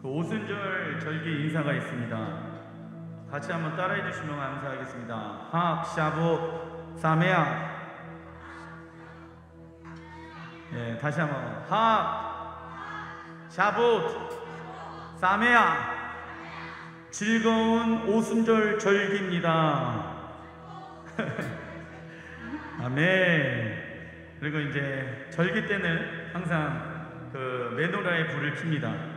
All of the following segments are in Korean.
그 오순절 절기 인사가 있습니다. 같이 한번 따라해 주시면 감사하겠습니다. 학 샤보 사메야. 예, 다시 한번 학 샤보 사메야. 즐거운 오순절 절기입니다. 아멘. 그리고 이제 절기 때는 항상 그 메노라의 불을 켭니다.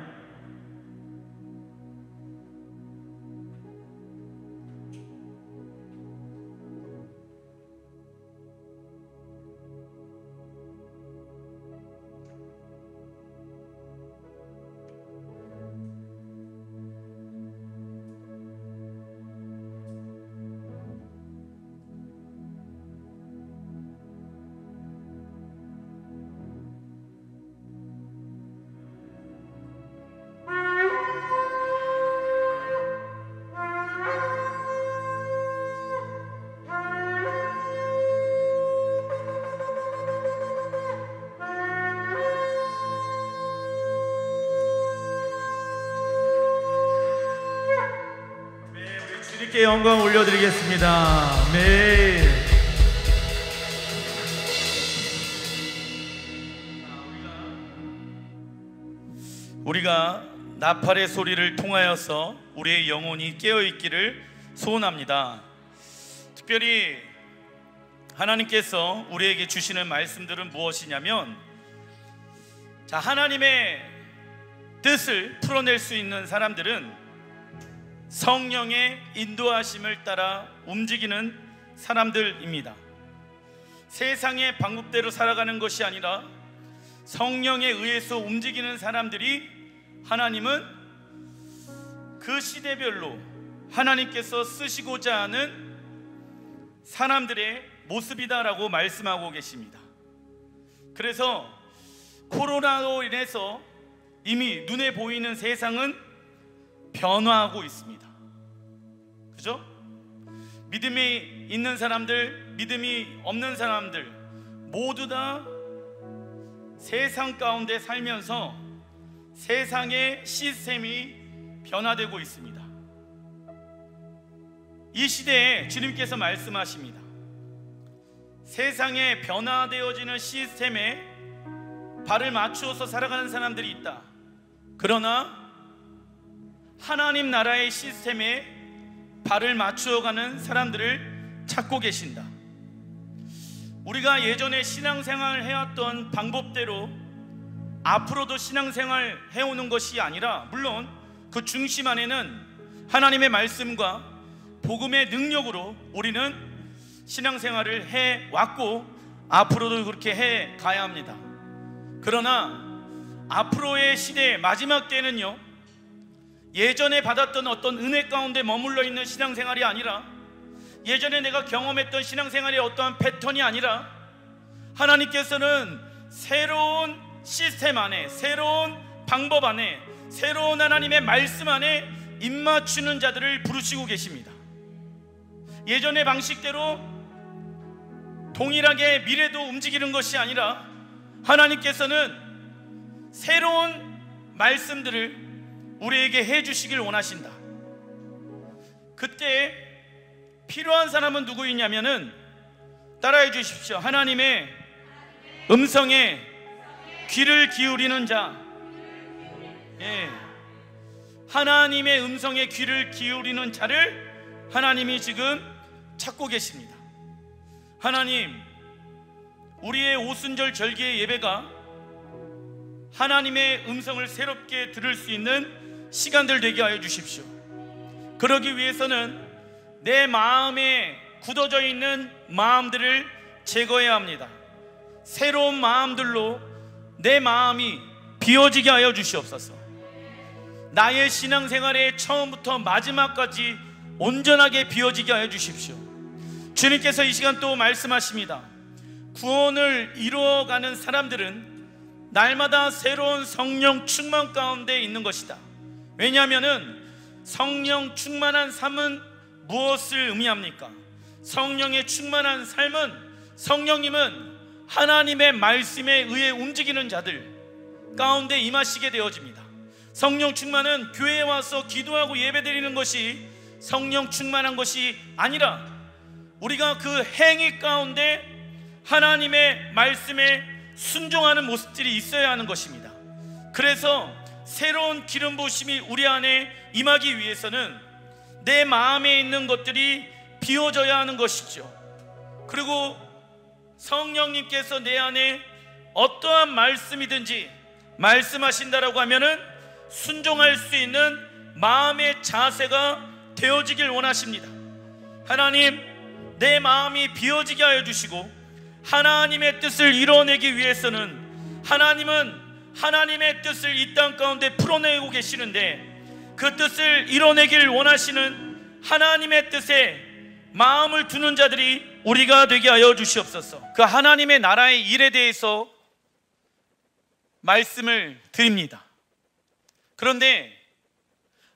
주님께 영광 올려드리겠습니다. 네. 우리가 나팔의 소리를 통하여서 우리의 영혼이 깨어있기를 소원합니다. 특별히 하나님께서 우리에게 주시는 말씀들은 무엇이냐면, 자, 하나님의 뜻을 풀어낼 수 있는 사람들은 성령의 인도하심을 따라 움직이는 사람들입니다. 세상의 방법대로 살아가는 것이 아니라 성령에 의해서 움직이는 사람들이 하나님은 그 시대별로 하나님께서 쓰시고자 하는 사람들의 모습이다라고 말씀하고 계십니다. 그래서 코로나로 인해서 이미 눈에 보이는 세상은 변화하고 있습니다. 그죠? 믿음이 있는 사람들, 믿음이 없는 사람들 모두 다 세상 가운데 살면서 세상의 시스템이 변화되고 있습니다. 이 시대에 주님께서 말씀하십니다. 세상에 변화되어지는 시스템에 발을 맞추어서 살아가는 사람들이 있다. 그러나 하나님 나라의 시스템에 발을 맞추어가는 사람들을 찾고 계신다. 우리가 예전에 신앙생활을 해왔던 방법대로 앞으로도 신앙생활 해오는 것이 아니라, 물론 그 중심 안에는 하나님의 말씀과 복음의 능력으로 우리는 신앙생활을 해왔고 앞으로도 그렇게 해가야 합니다. 그러나 앞으로의 시대의 마지막 때는요, 예전에 받았던 어떤 은혜 가운데 머물러 있는 신앙생활이 아니라, 예전에 내가 경험했던 신앙생활의 어떠한 패턴이 아니라, 하나님께서는 새로운 시스템 안에, 새로운 방법 안에, 새로운 하나님의 말씀 안에 입맞추는 자들을 부르시고 계십니다. 예전의 방식대로 동일하게 미래도 움직이는 것이 아니라 하나님께서는 새로운 말씀들을 우리에게 해주시길 원하신다. 그때 필요한 사람은 누구이냐면은, 따라해 주십시오. 하나님의 음성에 귀를 기울이는 자. 예. 하나님의 음성에 귀를 기울이는 자를 하나님이 지금 찾고 계십니다. 하나님, 우리의 오순절 절기의 예배가 하나님의 음성을 새롭게 들을 수 있는 시간들 되게 하여 주십시오. 그러기 위해서는 내 마음에 굳어져 있는 마음들을 제거해야 합니다. 새로운 마음들로 내 마음이 비워지게 하여 주시옵소서. 나의 신앙생활의 처음부터 마지막까지 온전하게 비워지게 하여 주십시오. 주님께서 이 시간 또 말씀하십니다. 구원을 이루어가는 사람들은 날마다 새로운 성령 충만 가운데 있는 것이다. 왜냐하면 성령 충만한 삶은 무엇을 의미합니까? 성령의 충만한 삶은, 성령님은 하나님의 말씀에 의해 움직이는 자들 가운데 임하시게 되어집니다. 성령 충만은 교회에 와서 기도하고 예배드리는 것이 성령 충만한 것이 아니라 우리가 그 행위 가운데 하나님의 말씀에 순종하는 모습들이 있어야 하는 것입니다. 그래서 새로운 기름 부으심이 우리 안에 임하기 위해서는 내 마음에 있는 것들이 비워져야 하는 것이죠. 그리고 성령님께서 내 안에 어떠한 말씀이든지 말씀하신다라고 하면은 순종할 수 있는 마음의 자세가 되어지길 원하십니다. 하나님, 내 마음이 비워지게 하여 주시고 하나님의 뜻을 이뤄내기 위해서는 하나님은 하나님의 뜻을 이 땅 가운데 풀어내고 계시는데 그 뜻을 이뤄내길 원하시는 하나님의 뜻에 마음을 두는 자들이 우리가 되게 하여 주시옵소서. 그 하나님의 나라의 일에 대해서 말씀을 드립니다. 그런데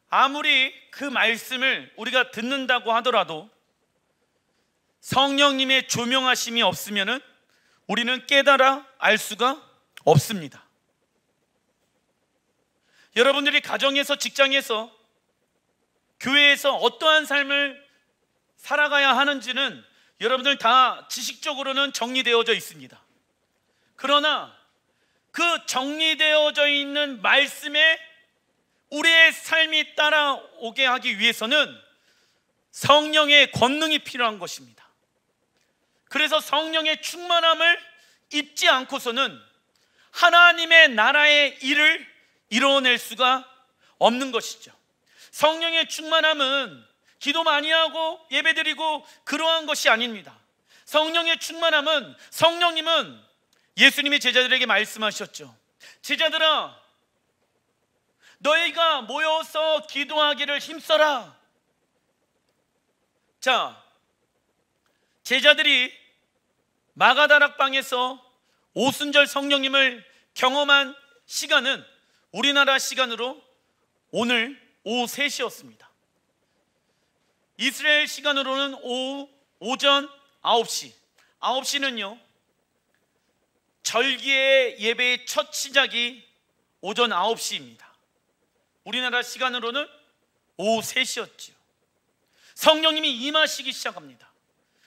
아무리 그 말씀을 우리가 듣는다고 하더라도 성령님의 조명하심이 없으면은 우리는 깨달아 알 수가 없습니다. 여러분들이 가정에서, 직장에서, 교회에서 어떠한 삶을 살아가야 하는지는 여러분들 다 지식적으로는 정리되어져 있습니다. 그러나 그 정리되어져 있는 말씀에 우리의 삶이 따라오게 하기 위해서는 성령의 권능이 필요한 것입니다. 그래서 성령의 충만함을 입지 않고서는 하나님의 나라의 일을 이뤄낼 수가 없는 것이죠. 성령의 충만함은 기도 많이 하고 예배드리고 그러한 것이 아닙니다. 성령의 충만함은, 성령님은 예수님이 제자들에게 말씀하셨죠. 제자들아, 너희가 모여서 기도하기를 힘써라. 자, 제자들이 마가다락방에서 오순절 성령님을 경험한 시간은 우리나라 시간으로 오늘 오후 3시였습니다. 이스라엘 시간으로는 오전 9시. 9시는요, 절기의 예배의 첫 시작이 오전 9시입니다. 우리나라 시간으로는 오후 3시였죠. 성령님이 임하시기 시작합니다.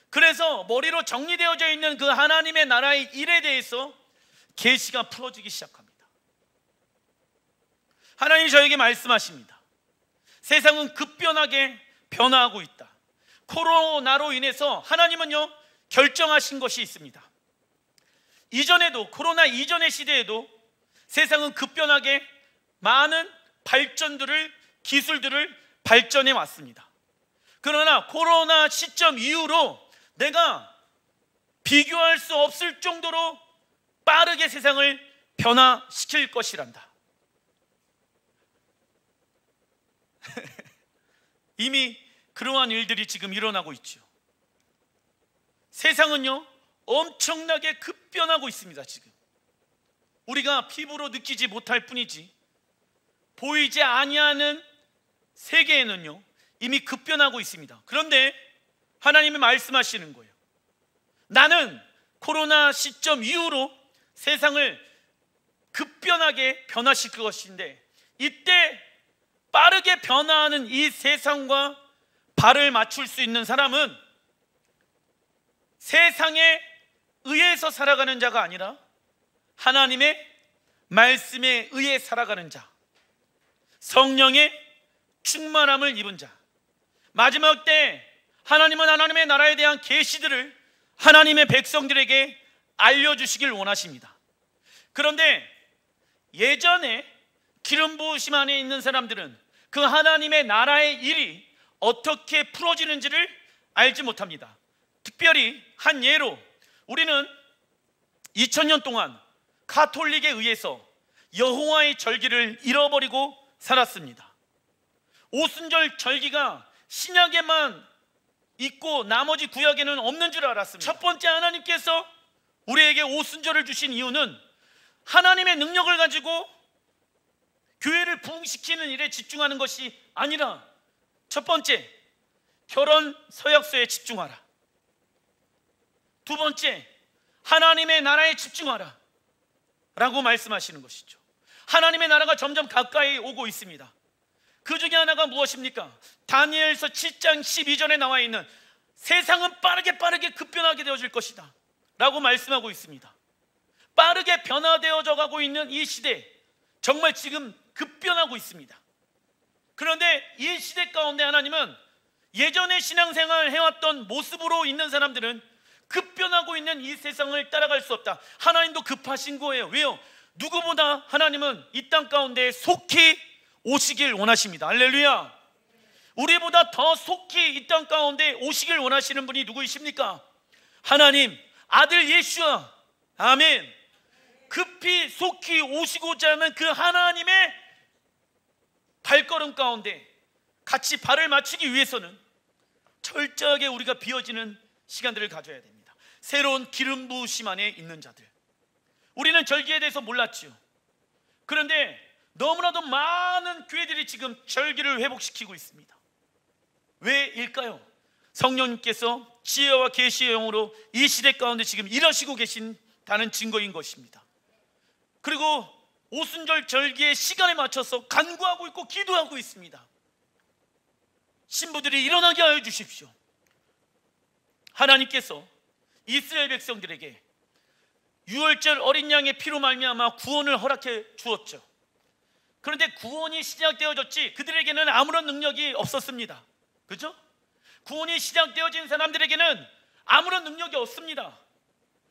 그래서 머리로 정리되어져 있는 그 하나님의 나라의 일에 대해서 계시가 풀어지기 시작합니다. 하나님이 저에게 말씀하십니다. 세상은 급변하게 변화하고 있다. 코로나로 인해서 하나님은요, 결정하신 것이 있습니다. 이전에도, 코로나 이전의 시대에도 세상은 급변하게 많은 발전들을, 기술들을 발전해 왔습니다. 그러나 코로나 시점 이후로 내가 비교할 수 없을 정도로 빠르게 세상을 변화시킬 것이란다. 이미 그러한 일들이 지금 일어나고 있죠. 세상은요, 엄청나게 급변하고 있습니다. 지금 우리가 피부로 느끼지 못할 뿐이지 보이지 아니하는 세계에는요 이미 급변하고 있습니다. 그런데 하나님이 말씀하시는 거예요. 나는 코로나 시점 이후로 세상을 급변하게 변화시킬 것인데, 이때 빠르게 변화하는 이 세상과 발을 맞출 수 있는 사람은 세상에 의해서 살아가는 자가 아니라 하나님의 말씀에 의해 살아가는 자, 성령의 충만함을 입은 자. 마지막 때 하나님은 하나님의 나라에 대한 계시들을 하나님의 백성들에게 알려주시길 원하십니다. 그런데 예전에 기름 부으심 안에 있는 사람들은 그 하나님의 나라의 일이 어떻게 풀어지는지를 알지 못합니다. 특별히 한 예로 우리는 2000년 동안 가톨릭에 의해서 여호와의 절기를 잃어버리고 살았습니다. 오순절 절기가 신약에만 있고 나머지 구약에는 없는 줄 알았습니다. 첫 번째, 하나님께서 우리에게 오순절을 주신 이유는 하나님의 능력을 가지고 교회를 부흥시키는 일에 집중하는 것이 아니라, 첫 번째, 결혼 서약서에 집중하라. 두 번째, 하나님의 나라에 집중하라 라고 말씀하시는 것이죠. 하나님의 나라가 점점 가까이 오고 있습니다. 그 중에 하나가 무엇입니까? 다니엘서 7장 12절에 나와 있는 세상은 빠르게 급변하게 되어질 것이다 라고 말씀하고 있습니다. 빠르게 변화되어져 가고 있는 이 시대, 정말 지금 급변하고 있습니다. 그런데 이 시대 가운데 하나님은 예전에 신앙생활을 해왔던 모습으로 있는 사람들은 급변하고 있는 이 세상을 따라갈 수 없다. 하나님도 급하신 거예요. 왜요? 누구보다 하나님은 이 땅 가운데 속히 오시길 원하십니다. 할렐루야. 우리보다 더 속히 이 땅 가운데 오시길 원하시는 분이 누구이십니까? 하나님 아들 예수야. 아멘. 급히 속히 오시고자 하는 그 하나님의 발걸음 가운데 같이 발을 맞추기 위해서는 철저하게 우리가 비워지는 시간들을 가져야 됩니다. 새로운 기름 부으심 안에 있는 자들, 우리는 절기에 대해서 몰랐지요. 그런데 너무나도 많은 교회들이 지금 절기를 회복시키고 있습니다. 왜일까요? 성령님께서 지혜와 계시의 영으로 이 시대 가운데 지금 일하시고 계신다는 증거인 것입니다. 그리고 오순절 절기의 시간에 맞춰서 간구하고 있고 기도하고 있습니다. 신부들이 일어나게 하여 주십시오. 하나님께서 이스라엘 백성들에게 유월절 어린 양의 피로 말미암아 구원을 허락해 주었죠. 그런데 구원이 시작되어졌지 그들에게는 아무런 능력이 없었습니다. 그죠? 구원이 시작되어진 사람들에게는 아무런 능력이 없습니다.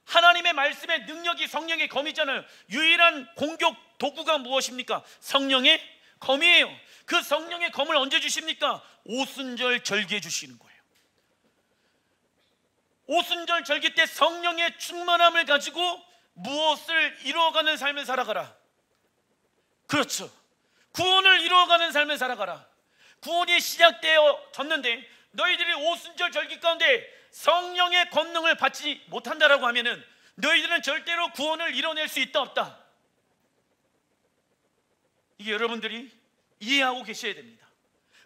하나님의 말씀의 능력이 성령의 검이잖아요. 유일한 공격 도구가 무엇입니까? 성령의 검이에요. 그 성령의 검을 언제 주십니까? 오순절 절기에 주시는 거예요. 오순절 절기 때 성령의 충만함을 가지고 무엇을 이루어가는 삶을 살아가라. 그렇죠. 구원을 이루어가는 삶을 살아가라. 구원이 시작되어졌는데 너희들이 오순절 절기 가운데 성령의 권능을 받지 못한다라고 하면은 너희들은 절대로 구원을 이뤄낼 수 있다 없다. 이게 여러분들이 이해하고 계셔야 됩니다.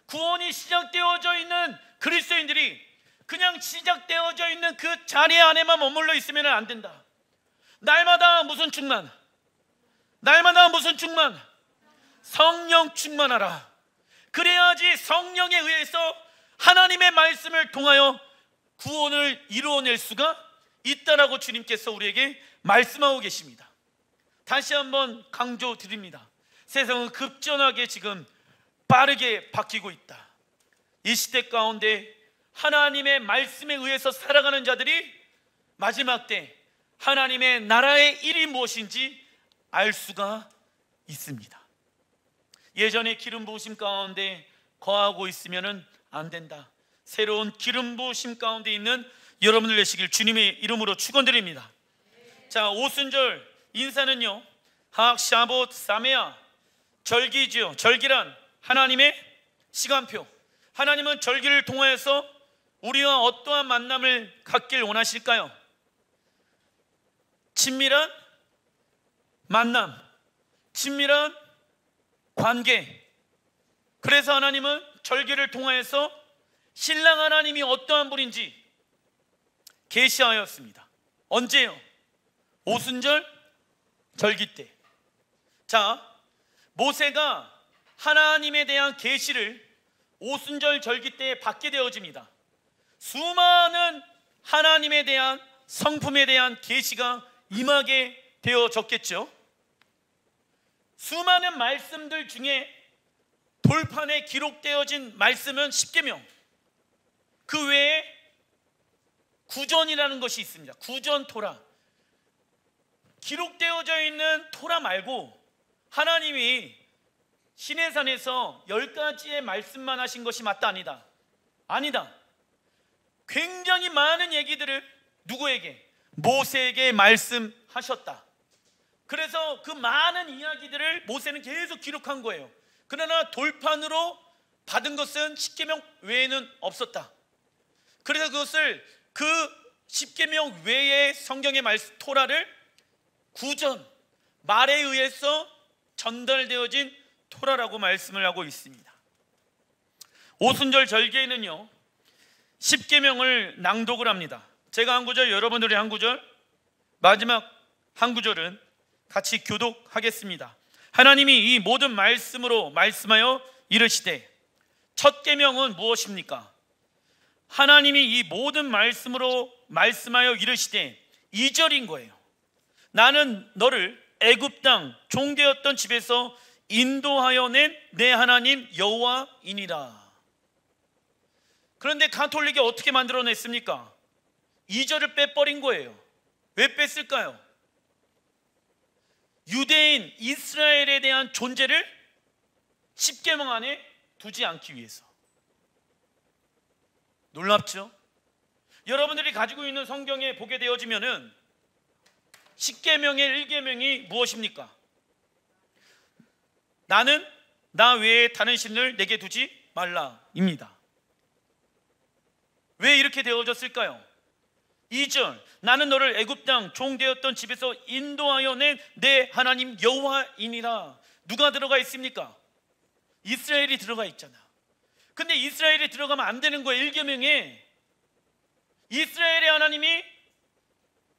구원이 시작되어져 있는 그리스도인들이 그냥 시작되어져 있는 그 자리 안에만 머물러 있으면 안 된다. 날마다 무슨 충만? 날마다 무슨 충만? 성령 충만하라. 그래야지 성령에 의해서 하나님의 말씀을 통하여 구원을 이루어낼 수가 있다라고 주님께서 우리에게 말씀하고 계십니다. 다시 한번 강조드립니다. 세상은 급전하게 지금 빠르게 바뀌고 있다. 이 시대 가운데 하나님의 말씀에 의해서 살아가는 자들이 마지막 때 하나님의 나라의 일이 무엇인지 알 수가 있습니다. 예전에 기름 부으심 가운데 거하고 있으면 안 된다. 새로운 기름 부으심 가운데 있는 여러분들 되시길 주님의 이름으로 축원드립니다. 자, 오순절 인사는요, 학, 샤봇, 사메아, 절기지요. 절기란 하나님의 시간표. 하나님은 절기를 통하여서 우리와 어떠한 만남을 갖길 원하실까요? 친밀한 만남, 친밀한 관계. 그래서 하나님은 절기를 통하여서 신랑 하나님이 어떠한 분인지 계시하였습니다. 언제요? 오순절 절기 때. 자, 모세가 하나님에 대한 계시를 오순절 절기 때에 받게 되어집니다. 수많은 하나님에 대한 성품에 대한 계시가 임하게 되어졌겠죠. 수많은 말씀들 중에 돌판에 기록되어진 말씀은 십계명, 그 외에 구전이라는 것이 있습니다. 구전 토라. 기록되어져 있는 토라 말고 하나님이 시내산에서 10가지의 말씀만 하신 것이 맞다 아니다? 아니다. 굉장히 많은 얘기들을 누구에게? 모세에게 말씀하셨다. 그래서 그 많은 이야기들을 모세는 계속 기록한 거예요. 그러나 돌판으로 받은 것은 십계명 외에는 없었다. 그래서 그것을 그 십계명 외의 성경의 말씀 토라를 구전, 말에 의해서 전달되어진 토라라고 말씀을 하고 있습니다. 오순절 절기에는요, 십계명을 낭독을 합니다. 제가 한 구절, 여러분들이 한 구절, 마지막 한 구절은 같이 교독하겠습니다. 하나님이 이 모든 말씀으로 말씀하여 이르시되, 첫 계명은 무엇입니까? 하나님이 이 모든 말씀으로 말씀하여 이르시되 2절인 거예요. 나는 너를 애굽 땅 종되었던 집에서 인도하여 낸 내 하나님 여호와이니라. 그런데 가톨릭이 어떻게 만들어냈습니까? 2절을 빼버린 거예요. 왜 뺐을까요? 유대인 이스라엘에 대한 존재를 십계명 안에 두지 않기 위해서. 놀랍죠? 여러분들이 가지고 있는 성경에 보게 되어지면은 십계명의 1계명이 무엇입니까? 나는 나 외에 다른 신을 내게 두지 말라입니다. 왜 이렇게 되어졌을까요? 2절, 나는 너를 애굽 땅 종되었던 집에서 인도하여 낸 내 하나님 여호와이니라. 누가 들어가 있습니까? 이스라엘이 들어가 있잖아. 근데 이스라엘이 들어가면 안 되는 거예요. 1계명에 이스라엘의 하나님이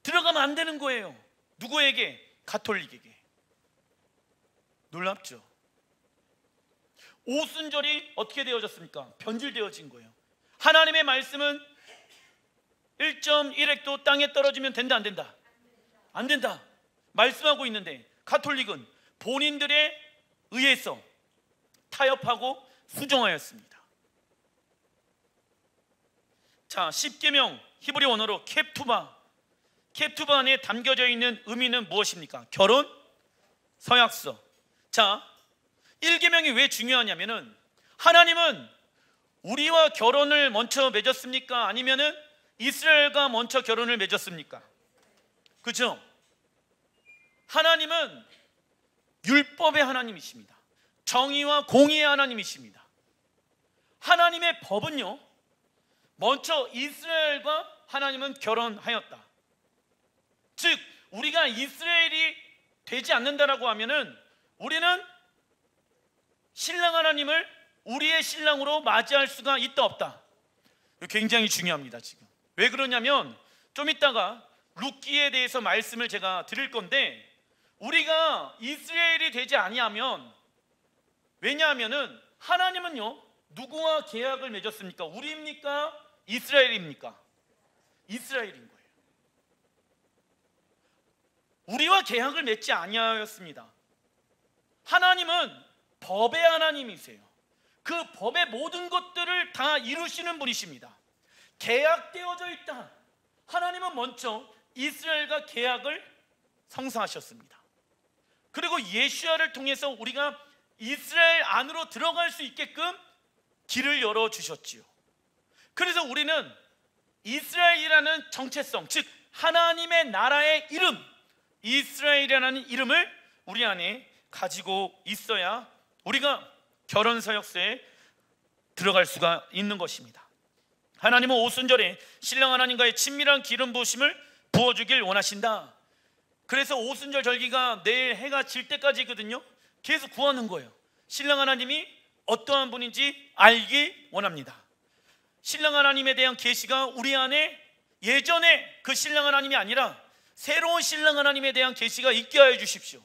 들어가면 안 되는 거예요. 누구에게? 가톨릭에게. 놀랍죠? 오순절이 어떻게 되어졌습니까? 변질되어진 거예요. 하나님의 말씀은 1.1획도 땅에 떨어지면 된다, 안 된다? 안 된다 말씀하고 있는데, 가톨릭은 본인들에 의해서 타협하고 수정하였습니다. 자, 10계명 히브리 원어로 캡투바. 캡투바 안에 담겨져 있는 의미는 무엇입니까? 결혼, 서약서. 자, 1계명이 왜 중요하냐면은, 하나님은 우리와 결혼을 먼저 맺었습니까? 아니면은 이스라엘과 먼저 결혼을 맺었습니까? 그죠? 하나님은 율법의 하나님이십니다. 정의와 공의의 하나님이십니다. 하나님의 법은요, 먼저 이스라엘과 하나님은 결혼하였다. 즉, 우리가 이스라엘이 되지 않는다라고 하면은 우리는 신랑 하나님을 우리의 신랑으로 맞이할 수가 있다 없다? 굉장히 중요합니다. 지금 왜 그러냐면, 좀 이따가 룻기에 대해서 말씀을 제가 드릴 건데, 우리가 이스라엘이 되지 아니하면, 왜냐하면은 하나님은요, 누구와 계약을 맺었습니까? 우리입니까? 이스라엘입니까? 이스라엘인 거예요. 우리와 계약을 맺지 아니하였습니다. 하나님은 법의 하나님이세요. 그 법의 모든 것들을 다 이루시는 분이십니다. 계약되어져 있다. 하나님은 먼저 이스라엘과 계약을 성사하셨습니다. 그리고 예수야를 통해서 우리가 이스라엘 안으로 들어갈 수 있게끔 길을 열어주셨지요. 그래서 우리는 이스라엘이라는 정체성, 즉 하나님의 나라의 이름, 이스라엘이라는 이름을 우리 안에 가지고 있어야 우리가 결혼서약서에 들어갈 수가 있는 것입니다. 하나님은 오순절에 신랑 하나님과의 친밀한 기름 부으심을 부어주길 원하신다. 그래서 오순절 절기가 내일 해가 질 때까지거든요. 계속 구하는 거예요. 신랑 하나님이 어떠한 분인지 알기 원합니다. 신랑 하나님에 대한 계시가 우리 안에, 예전에 그 신랑 하나님이 아니라 새로운 신랑 하나님에 대한 계시가 있게 하여 주십시오.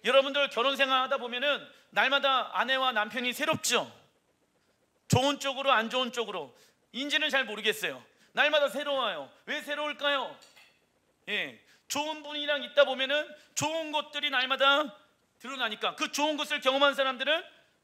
여러분들 결혼 생활 하다 보면은 날마다 아내와 남편이 새롭죠. 좋은 쪽으로 안 좋은 쪽으로, 인지는 잘 모르겠어요. 날마다 새로워요. 왜 새로울까요? 좋은 분이랑 있다 보면은 좋은 것들이 날마다 드러나니까, 그 좋은 것을 경험한 사람들은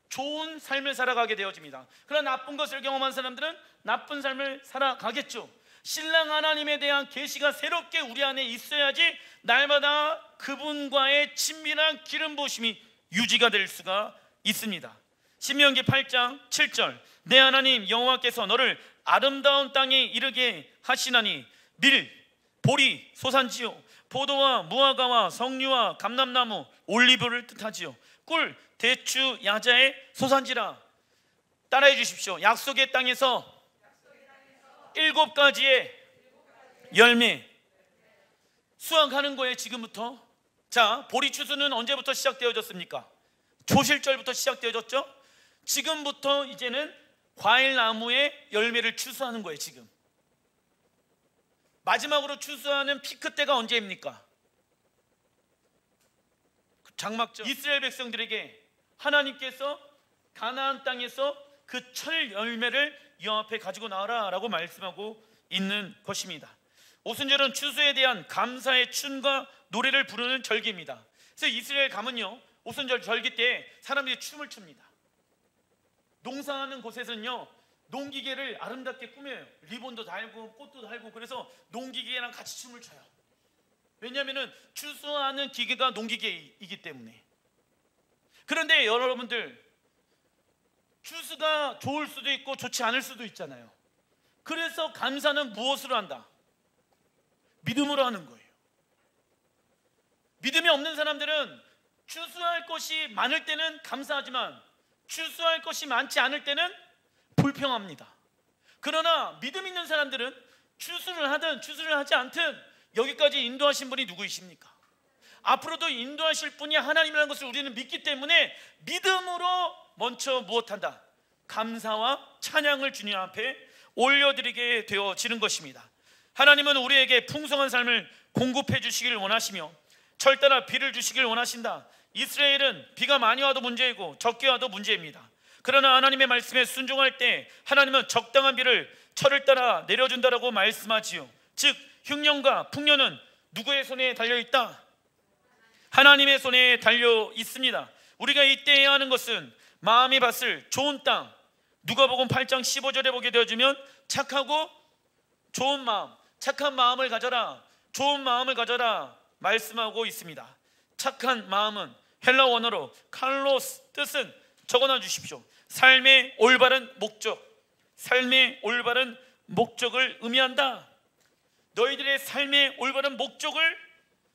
좋은 삶을 살아가게 되어집니다. 그러나 나쁜 것을 경험한 사람들은 나쁜 삶을 살아가겠죠. 신랑 하나님에 대한 계시가 새롭게 우리 안에 있어야지 날마다 그분과의 친밀한 기름 부으심이 유지가 될 수가 있습니다. 신명기 8장 7절, 내 하나님 여호와께서 너를 아름다운 땅에 이르게 하시나니 밀, 보리, 소산지요, 포도와 무화과와 석류와 감람나무, 올리브를 뜻하지요. 꿀, 대추, 야자의 소산지라. 따라해 주십시오. 약속의 땅에서 7가지의 열매 수확하는 거예요, 지금부터. 자, 보리 추수는 언제부터 시작되어졌습니까? 초실절부터 시작되어졌죠. 지금부터 이제는 과일나무의 열매를 추수하는 거예요. 지금 마지막으로 추수하는 피크 때가 언제입니까? 장막절 이스라엘 백성들에게 하나님께서 가나안 땅에서 그 철 열매를 여호와 앞에 가지고 나와라 라고 말씀하고 있는 것입니다. 오순절은 추수에 대한 감사의 춤과 노래를 부르는 절기입니다. 그래서 이스라엘 가면요, 오순절 절기 때 사람들이 춤을 춥니다. 농사하는 곳에서는요, 농기계를 아름답게 꾸며요. 리본도 달고 꽃도 달고. 그래서 농기계랑 같이 춤을 춰요. 왜냐하면 추수하는 기계가 농기계이기 때문에. 그런데 여러분들, 추수가 좋을 수도 있고 좋지 않을 수도 있잖아요. 그래서 감사는 무엇으로 한다? 믿음으로 하는 거예요. 믿음이 없는 사람들은 추수할 것이 많을 때는 감사하지만 추수할 것이 많지 않을 때는 불평합니다. 그러나 믿음 있는 사람들은 추수를 하든 추수를 하지 않든 여기까지 인도하신 분이 누구이십니까? 앞으로도 인도하실 분이 하나님이라는 것을 우리는 믿기 때문에 믿음으로 먼저 무엇한다? 감사와 찬양을 주님 앞에 올려드리게 되어지는 것입니다. 하나님은 우리에게 풍성한 삶을 공급해 주시기를 원하시며 철따라 비를 주시기를 원하신다. 이스라엘은 비가 많이 와도 문제이고 적게 와도 문제입니다. 그러나 하나님의 말씀에 순종할 때 하나님은 적당한 비를 철을 따라 내려준다라고 말씀하지요. 즉 흉년과 풍년은 누구의 손에 달려있다? 하나님의 손에 달려 있습니다. 우리가 이때 해야 하는 것은 마음이 봤을 좋은 땅, 누가복음 8장 15절에 보게 되어지면 착하고 좋은 마음, 착한 마음을 가져라, 좋은 마음을 가져라 말씀하고 있습니다. 착한 마음은 헬라 원어로 칼로스, 뜻은 적어놔 주십시오. 삶의 올바른 목적, 삶의 올바른 목적을 의미한다. 너희들의 삶의 올바른 목적을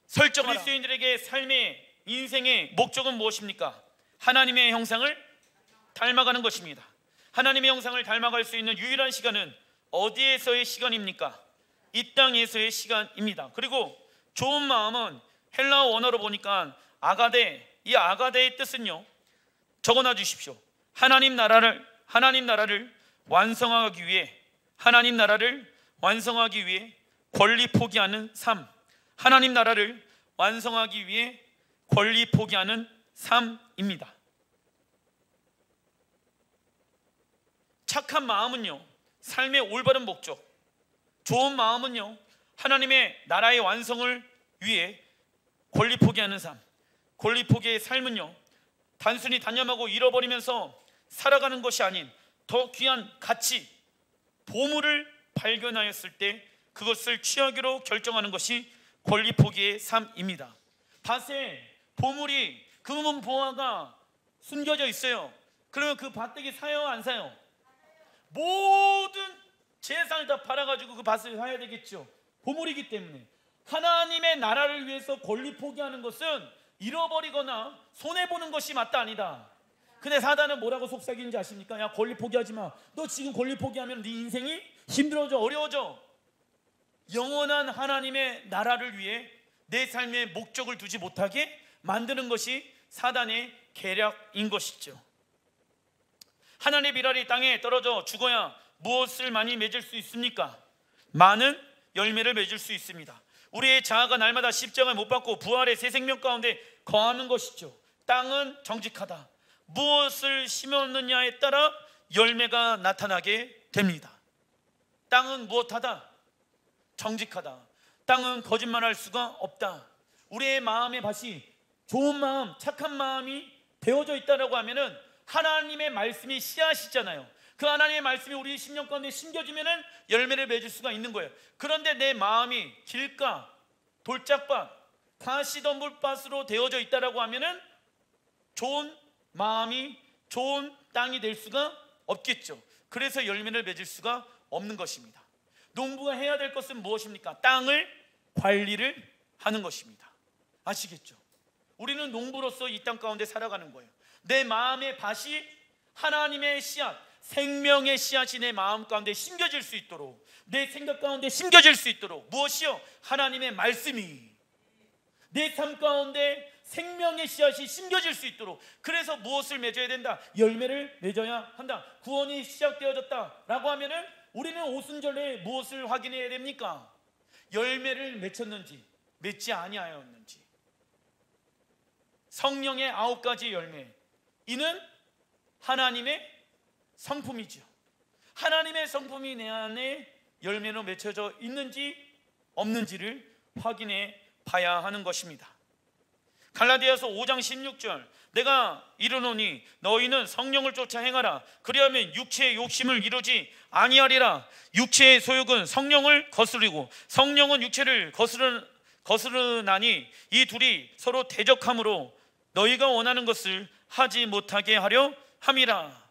설정하라. 그리스도인들에게 삶의 인생의 목적은 무엇입니까? 하나님의 형상을 닮아가는 것입니다. 하나님의 형상을 닮아갈 수 있는 유일한 시간은 어디에서의 시간입니까? 이 땅에서의 시간입니다. 그리고 좋은 마음은 헬라어 원어로 보니까 아가데, 이 아가데의 뜻은요, 적어놔 주십시오. 하나님 나라를 완성하기 위해, 하나님 나라를 완성하기 위해 권리 포기하는 삶, 하나님 나라를 완성하기 위해 권리 포기하는 삶입니다. 착한 마음은요, 삶의 올바른 목적, 좋은 마음은요, 하나님의 나라의 완성을 위해 권리 포기하는 삶. 권리 포기의 삶은요, 단순히 단념하고 잃어버리면서 살아가는 것이 아닌 더 귀한 가치, 보물을 발견하였을 때 그것을 취하기로 결정하는 것이 권리 포기의 삶입니다. 밭에 보물이, 금은 보화가 숨겨져 있어요. 그러면 그 밭대기 사요, 안 사요? 모든 재산을 다 팔아가지고 그 밭을 사야 되겠죠. 보물이기 때문에. 하나님의 나라를 위해서 권리 포기하는 것은 잃어버리거나 손해보는 것이 맞다 아니다. 근데 사단은 뭐라고 속삭이는지 아십니까? 야, 권리 포기하지 마. 너 지금 권리 포기하면 네 인생이 힘들어져, 어려워져. 영원한 하나님의 나라를 위해 내 삶의 목적을 두지 못하게 만드는 것이 사단의 계략인 것이죠. 하나님의 비랄이 땅에 떨어져 죽어야 무엇을 많이 맺을 수 있습니까? 많은 열매를 맺을 수 있습니다. 우리의 자아가 날마다 십자가를 못 받고 부활의 새 생명 가운데 거하는 것이죠. 땅은 정직하다. 무엇을 심었느냐에 따라 열매가 나타나게 됩니다. 땅은 무엇하다? 정직하다. 땅은 거짓말할 수가 없다. 우리의 마음의 밭이 좋은 마음, 착한 마음이 되어져 있다라고 하면은 하나님의 말씀이 씨앗이잖아요. 그 하나님의 말씀이 우리 심령 가운데 심겨지면은 열매를 맺을 수가 있는 거예요. 그런데 내 마음이 길가, 돌짝밭, 가시덤불밭으로 되어져 있다라고 하면은 좋은 마음이 좋은 땅이 될 수가 없겠죠. 그래서 열매를 맺을 수가 없는 것입니다. 농부가 해야 될 것은 무엇입니까? 땅을 관리를 하는 것입니다. 아시겠죠? 우리는 농부로서 이 땅 가운데 살아가는 거예요. 내 마음의 밭이 하나님의 씨앗, 생명의 씨앗이 내 마음 가운데 심겨질 수 있도록, 내 생각 가운데 심겨질 수 있도록, 무엇이요? 하나님의 말씀이 내 삶 가운데 생명의 씨앗이 심겨질 수 있도록. 그래서 무엇을 맺어야 된다? 열매를 맺어야 한다. 구원이 시작되어졌다라고 하면은 우리는 오순절에 무엇을 확인해야 됩니까? 열매를 맺혔는지 맺지 아니하였는지. 성령의 9가지 열매, 이는 하나님의 성품이죠. 하나님의 성품이 내 안에 열매로 맺혀져 있는지 없는지를 확인해 봐야 하는 것입니다. 갈라디아서 5장 16절, 내가 이르노니 너희는 성령을 쫓아 행하라. 그리하면 육체의 욕심을 이루지 아니하리라. 육체의 소욕은 성령을 거스르고 성령은 육체를 거스르나니 이 둘이 서로 대적함으로 너희가 원하는 것을 하지 못하게 하려 함이라.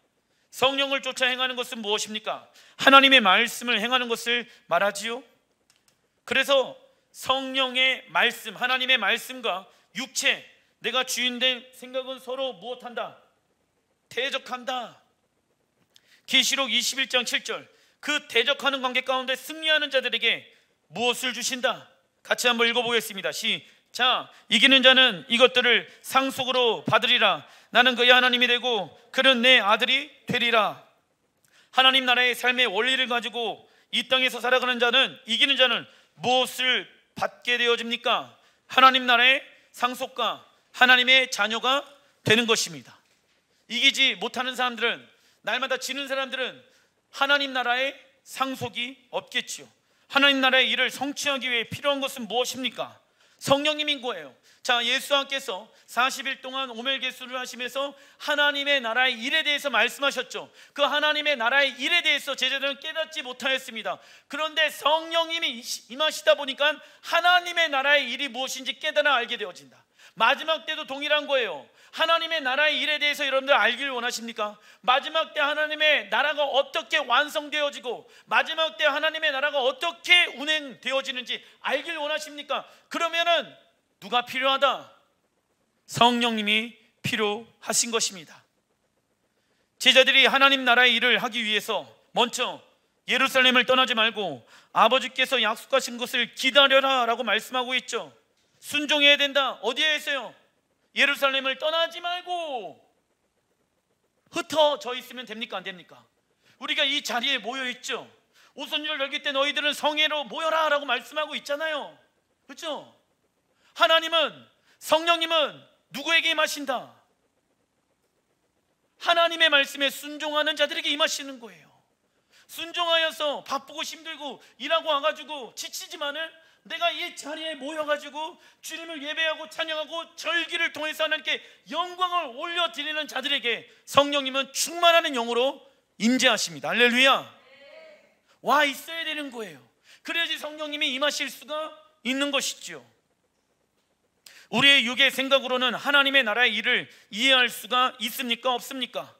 성령을 쫓아 행하는 것은 무엇입니까? 하나님의 말씀을 행하는 것을 말하지요. 그래서 성령의 말씀, 하나님의 말씀과 육체, 내가 주인된 생각은 서로 무엇한다? 대적한다. 계시록 21장 7절, 그 대적하는 관계 가운데 승리하는 자들에게 무엇을 주신다? 같이 한번 읽어보겠습니다. 시작. 이기는 자는 이것들을 상속으로 받으리라. 나는 그의 하나님이 되고 그는 내 아들이 되리라. 하나님 나라의 삶의 원리를 가지고 이 땅에서 살아가는 자는, 이기는 자는 무엇을 받게 되어집니까? 하나님 나라의 상속과 하나님의 자녀가 되는 것입니다. 이기지 못하는 사람들은, 날마다 지는 사람들은 하나님 나라의 상속이 없겠지요. 하나님 나라의 일을 성취하기 위해 필요한 것은 무엇입니까? 성령님인 거예요. 자, 예수님께서 40일 동안 오멜개수를 하시면서 하나님의 나라의 일에 대해서 말씀하셨죠. 그 하나님의 나라의 일에 대해서 제자들은 깨닫지 못하였습니다. 그런데 성령님이 임하시다 보니까 하나님의 나라의 일이 무엇인지 깨달아 알게 되어진다. 마지막 때도 동일한 거예요. 하나님의 나라의 일에 대해서 여러분들 알기를 원하십니까? 마지막 때 하나님의 나라가 어떻게 완성되어지고 마지막 때 하나님의 나라가 어떻게 운행되어지는지 알기를 원하십니까? 그러면은 누가 필요하다? 성령님이 필요하신 것입니다. 제자들이 하나님 나라의 일을 하기 위해서 먼저 예루살렘을 떠나지 말고 아버지께서 약속하신 것을 기다려라 라고 말씀하고 있죠. 순종해야 된다. 어디에 있어요? 예루살렘을 떠나지 말고. 흩어져 있으면 됩니까? 안 됩니까? 우리가 이 자리에 모여 있죠. 오순절 열기 때 너희들은 성회로 모여라 라고 말씀하고 있잖아요. 그렇죠? 하나님은, 성령님은 누구에게 임하신다? 하나님의 말씀에 순종하는 자들에게 임하시는 거예요. 순종하여서 바쁘고 힘들고 일하고 와가지고 지치지만은 내가 이 자리에 모여가지고 주님을 예배하고 찬양하고 절기를 통해서 하나님께 영광을 올려드리는 자들에게 성령님은 충만하는 영으로 임재하십니다. 할렐루야. 와 있어야 되는 거예요. 그래야지 성령님이 임하실 수가 있는 것이죠. 우리의 육의 생각으로는 하나님의 나라의 일을 이해할 수가 있습니까? 없습니까?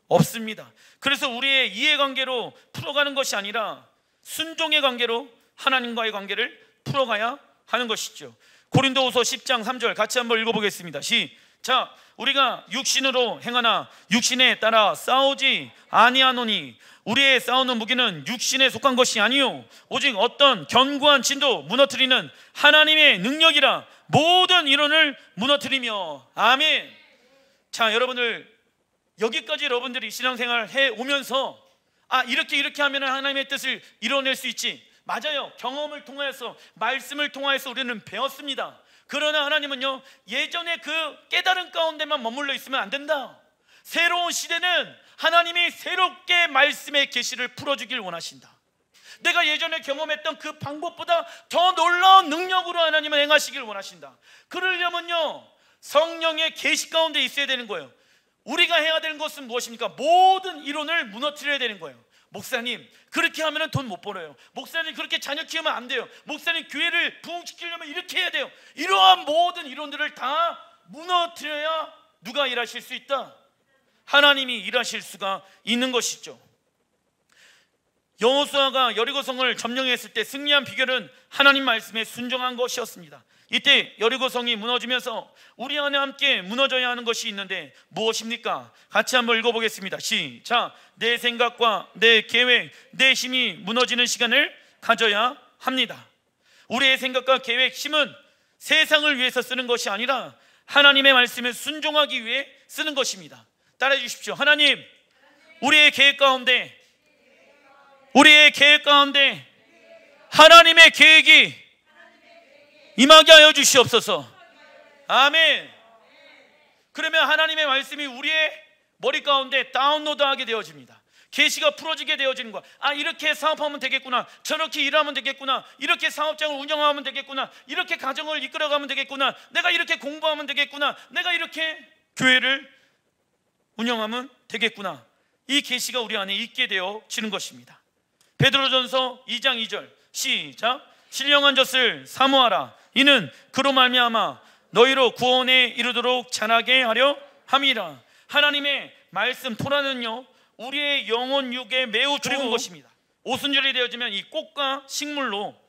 없습니다. 그래서 우리의 이해관계로 풀어가는 것이 아니라 순종의 관계로 하나님과의 관계를 풀어가야 하는 것이죠. 고린도후서 10장 3절 같이 한번 읽어보겠습니다. 시작. 우리가 육신으로 행하나 육신에 따라 싸우지 아니하노니 우리의 싸우는 무기는 육신에 속한 것이 아니요 오직 어떤 견고한 진도 무너뜨리는 하나님의 능력이라 모든 이론을 무너뜨리며. 아멘. 자, 여러분들 여기까지 여러분들이 신앙생활 해오면서 이렇게 하면 하나님의 뜻을 이뤄낼 수 있지. 맞아요. 경험을 통하여서 말씀을 통하여서 우리는 배웠습니다. 그러나 하나님은요, 예전에 그 깨달은 가운데만 머물러 있으면 안 된다. 새로운 시대는 하나님이 새롭게 말씀의 계시를 풀어주길 원하신다. 내가 예전에 경험했던 그 방법보다 더 놀라운 능력으로 하나님은 행하시길 원하신다. 그러려면요, 성령의 계시 가운데 있어야 되는 거예요. 우리가 해야 되는 것은 무엇입니까? 모든 이론을 무너뜨려야 되는 거예요. 목사님, 그렇게 하면 돈 못 벌어요. 목사님, 그렇게 자녀 키우면 안 돼요. 목사님, 교회를 부흥시키려면 이렇게 해야 돼요. 이러한 모든 이론들을 다 무너뜨려야 누가 일하실 수 있다? 하나님이 일하실 수가 있는 것이죠. 여호수아가 여리고성을 점령했을 때 승리한 비결은 하나님 말씀에 순종한 것이었습니다. 이때 여리고성이 무너지면서 우리 안에 함께 무너져야 하는 것이 있는데 무엇입니까? 같이 한번 읽어보겠습니다. 시작. 내 생각과 내 계획, 내 힘이 무너지는 시간을 가져야 합니다. 우리의 생각과 계획, 힘은 세상을 위해서 쓰는 것이 아니라 하나님의 말씀에 순종하기 위해 쓰는 것입니다. 따라해 주십시오. 하나님, 우리의 계획 가운데 하나님의 계획이 임하게 하여 주시옵소서. 아멘. 그러면 하나님의 말씀이 우리의 머리 가운데 다운로드하게 되어집니다. 계시가 풀어지게 되어지는 거야. 이렇게 사업하면 되겠구나, 저렇게 일하면 되겠구나, 이렇게 사업장을 운영하면 되겠구나, 이렇게 가정을 이끌어가면 되겠구나, 내가 이렇게 공부하면 되겠구나, 내가 이렇게 교회를 운영하면 되겠구나. 이 계시가 우리 안에 있게 되어지는 것입니다. 베드로전서 2장 2절 시작. 신령한 젖을 사모하라. 이는 그로 말미암아 너희로 구원에 이르도록 자라게 하려 함이라. 하나님의 말씀 토라는요, 우리의 영혼 육에 매우 좋은 것입니다. 오순절이 되어지면 이 꽃과 식물로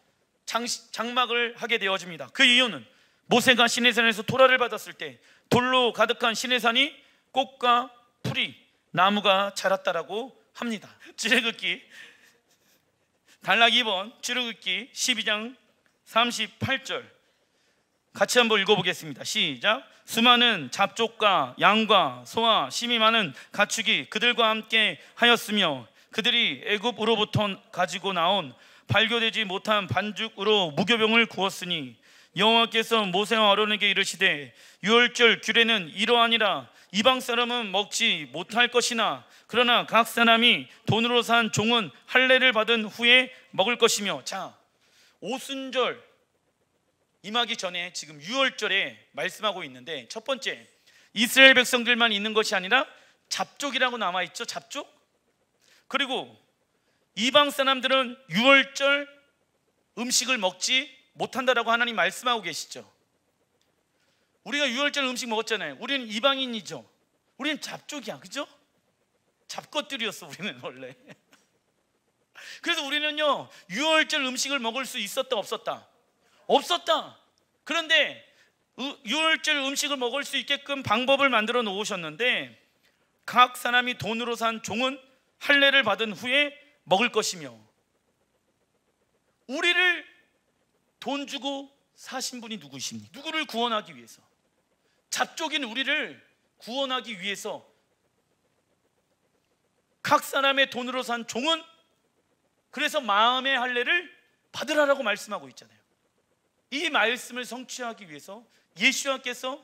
장막을 하게 되어집니다. 그 이유는 모세가 시내산에서 토라를 받았을 때 돌로 가득한 시내산이 꽃과 풀이, 나무가 자랐다라고 합니다. 출애굽기 단락 2번 출애굽기 12장 38절 같이 한번 읽어보겠습니다. 시작. 수많은 잡족과 양과 소와 심이 많은 가축이 그들과 함께 하였으며 그들이 애굽으로부터 가지고 나온 발교되지 못한 반죽으로 무교병을 구웠으니 여호와께서 모세와 아론에게 이르시되 유월절 규례는 이러하니라. 이방 사람은 먹지 못할 것이나 그러나 각 사람이 돈으로 산 종은 할례를 받은 후에 먹을 것이며. 자, 오순절 임하기 전에 지금 유월절에 말씀하고 있는데, 첫 번째, 이스라엘 백성들만 있는 것이 아니라 잡족이라고 남아있죠. 잡족. 그리고 이방 사람들은 유월절 음식을 먹지 못한다라고 하나님 말씀하고 계시죠. 우리가 유월절 음식 먹었잖아요. 우리는 이방인이죠. 우리는 잡족이야, 그죠? 잡것들이었어 우리는 원래. 그래서 우리는요, 유월절 음식을 먹을 수 있었다 없었다? 없었다. 그런데 유월절 음식을 먹을 수 있게끔 방법을 만들어 놓으셨는데, 각 사람이 돈으로 산 종은 할례를 받은 후에 먹을 것이며. 우리를 돈 주고 사신 분이 누구십니까? 누구를 구원하기 위해서? 잡족인 우리를 구원하기 위해서 각 사람의 돈으로 산 종은, 그래서 마음의 할례를 받으라라고 말씀하고 있잖아요. 이 말씀을 성취하기 위해서 예수님께서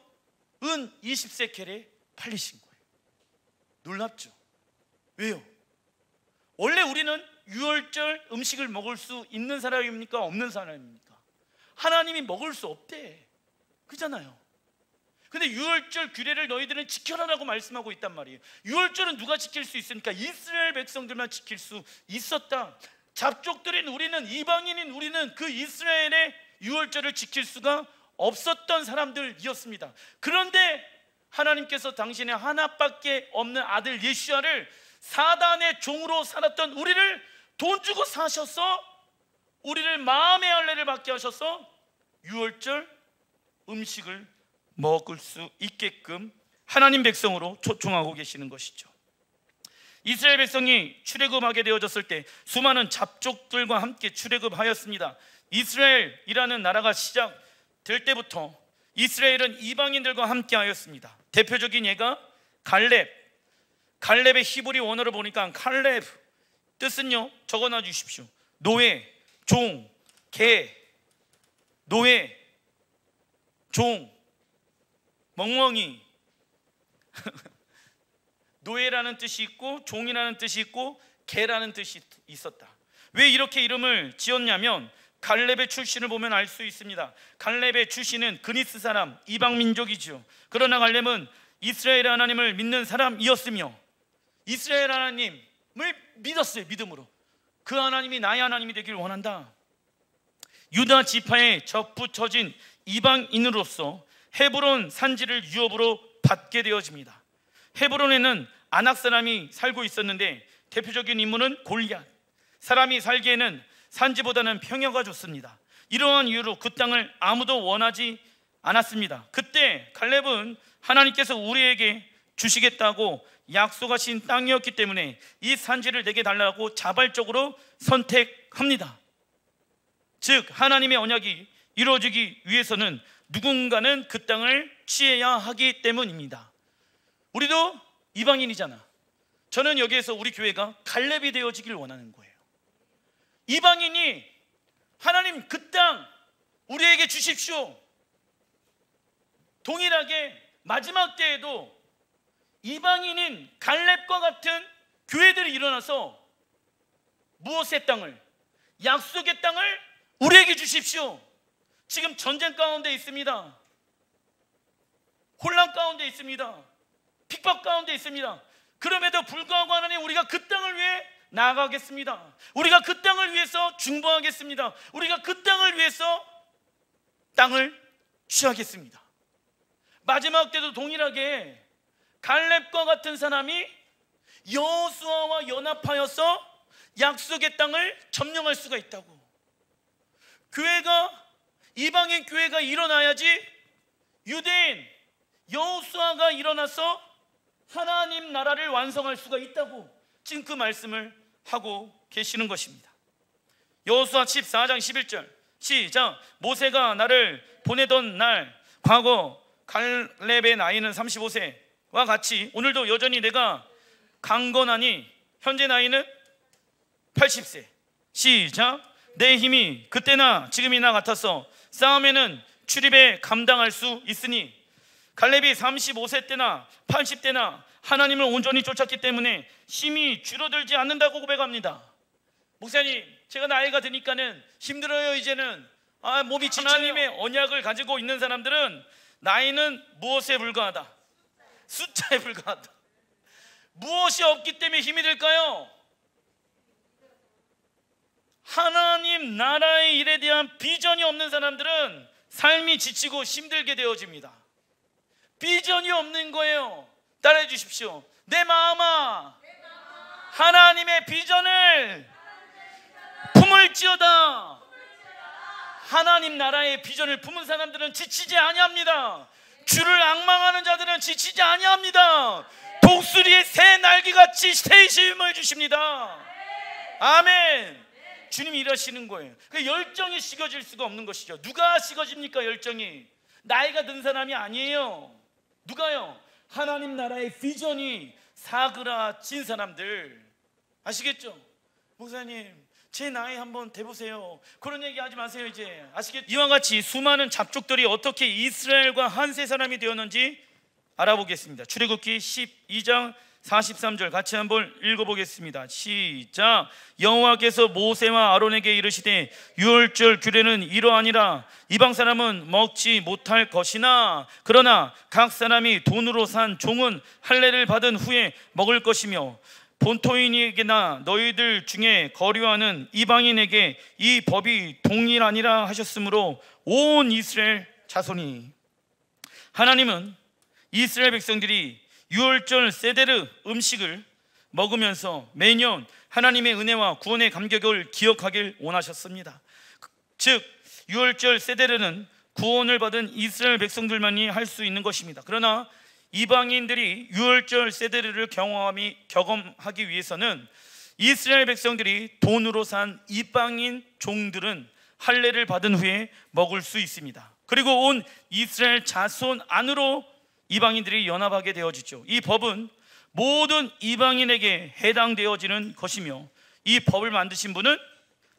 은 20세켈에 팔리신 거예요. 놀랍죠? 왜요? 원래 우리는 유월절 음식을 먹을 수 있는 사람입니까? 없는 사람입니까? 하나님이 먹을 수 없대, 그잖아요. 근데 유월절 규례를 너희들은 지켜라라고 말씀하고 있단 말이에요. 유월절은 누가 지킬 수 있습니까? 이스라엘 백성들만 지킬 수 있었다. 잡족들인 우리는, 이방인인 우리는 그 이스라엘의 유월절을 지킬 수가 없었던 사람들이었습니다. 그런데 하나님께서 당신의 하나밖에 없는 아들 예수야를 사단의 종으로 살았던 우리를 돈 주고 사셔서 우리를 마음의 할례를 받게 하셔서 유월절 음식을 먹을 수 있게끔 하나님 백성으로 초청하고 계시는 것이죠. 이스라엘 백성이 출애굽하게 되어졌을 때 수많은 잡족들과 함께 출애굽하였습니다. 이스라엘이라는 나라가 시작될 때부터 이스라엘은 이방인들과 함께 하였습니다. 대표적인 예가 갈렙의 히브리 원어를 보니까 칼렙 뜻은요, 적어놔 주십시오. 노예, 종, 개. 노예, 종, 멍멍이. 노예라는 뜻이 있고 종이라는 뜻이 있고 개라는 뜻이 있었다. 왜 이렇게 이름을 지었냐면 갈렙의 출신을 보면 알 수 있습니다. 갈렙의 출신은 그니스 사람, 이방 민족이죠. 그러나 갈렙은 이스라엘 하나님을 믿는 사람이었으며 이스라엘 하나님을 믿었어요. 믿음으로 그 하나님이 나의 하나님이 되기를 원한다. 유다 지파에 접붙여진 이방인으로서 헤브론 산지를 유업으로 받게 되어집니다. 헤브론에는 아낙 사람이 살고 있었는데 대표적인 인물은 골리앗. 사람이 살기에는 산지보다는 평야가 좋습니다. 이러한 이유로 그 땅을 아무도 원하지 않았습니다. 그때 갈렙은 하나님께서 우리에게 주시겠다고 약속하신 땅이었기 때문에 이 산지를 내게 달라고 자발적으로 선택합니다. 즉 하나님의 언약이 이루어지기 위해서는 누군가는 그 땅을 취해야 하기 때문입니다. 우리도 이방인이잖아. 저는 여기에서 우리 교회가 갈렙이 되어지길 원하는 거예요. 이방인이 하나님 그 땅 우리에게 주십시오. 동일하게 마지막 때에도 이방인인 갈렙과 같은 교회들이 일어나서 무엇의 땅을, 약속의 땅을 우리에게 주십시오. 지금 전쟁 가운데 있습니다. 혼란 가운데 있습니다. 핍박 가운데 있습니다. 그럼에도 불구하고 하나님, 우리가 그 땅을 위해 나아가겠습니다. 우리가 그 땅을 위해서 중보하겠습니다. 우리가 그 땅을 위해서 땅을 취하겠습니다. 마지막 때도 동일하게 갈렙과 같은 사람이 여호수아와 연합하여서 약속의 땅을 점령할 수가 있다고. 교회가, 이방인 교회가 일어나야지 유대인 여호수아가 일어나서 하나님 나라를 완성할 수가 있다고 지금 그 말씀을 하고 계시는 것입니다. 여호수아 14장 11절 시작. 모세가 나를 보내던 날, 과거 갈렙의 나이는 35세와 같이 오늘도 여전히 내가 강건하니 현재 나이는 80세. 시작. 내 힘이 그때나 지금이나 같아서 싸움에는 출입에 감당할 수 있으니 갈렙이 35세 때나 80대나 하나님을 온전히 쫓았기 때문에 힘이 줄어들지 않는다고 고백합니다. 목사님, 제가 나이가 드니까는 힘들어요. 이제는 몸이 지쳐요. 하나님의 언약을 가지고 있는 사람들은 나이는 무엇에 불과하다? 숫자에 불과하다. 무엇이 없기 때문에 힘이 들까요? 하나님 나라의 일에 대한 비전이 없는 사람들은 삶이 지치고 힘들게 되어집니다. 비전이 없는 거예요. 따라해 주십시오. 내 마음아, 하나님의 비전을 품을지어다. 하나님 나라의 비전을 품은 사람들은 지치지 아니합니다. 주를 앙망하는 자들은 지치지 아니합니다. 독수리의 새 날개같이 새 힘을 주십니다. 아멘. 주님이 일하시는 거예요. 그 열정이 식어질 수가 없는 것이죠. 누가 식어집니까? 열정이 나이가 든 사람이 아니에요. 누가요? 하나님 나라의 비전이 사그라진 사람들. 아시겠죠? 목사님, 제 나이 한번 대보세요. 그런 얘기 하지 마세요. 이제 아시겠죠? 이와 같이 수많은 잡족들이 어떻게 이스라엘과 한 세 사람이 되었는지 알아보겠습니다. 출애굽기 12장 43절 같이 한번 읽어보겠습니다. 시작. 여호와께서 모세와 아론에게 이르시되 유월절 규례는 이러하니라. 이방 사람은 먹지 못할 것이나 그러나 각 사람이 돈으로 산 종은 할례를 받은 후에 먹을 것이며 본토인에게나 너희들 중에 거류하는 이방인에게 이 법이 동일하니라 하셨으므로 온 이스라엘 자손이. 하나님은 이스라엘 백성들이 유월절 세데르 음식을 먹으면서 매년 하나님의 은혜와 구원의 감격을 기억하길 원하셨습니다. 즉 유월절 세데르는 구원을 받은 이스라엘 백성들만이 할 수 있는 것입니다. 그러나 이방인들이 유월절 세데르를 경험하기 위해서는 이스라엘 백성들이 돈으로 산 이방인 종들은 할례를 받은 후에 먹을 수 있습니다. 그리고 온 이스라엘 자손 안으로 이방인들이 연합하게 되어지죠. 이 법은 모든 이방인에게 해당되어지는 것이며 이 법을 만드신 분은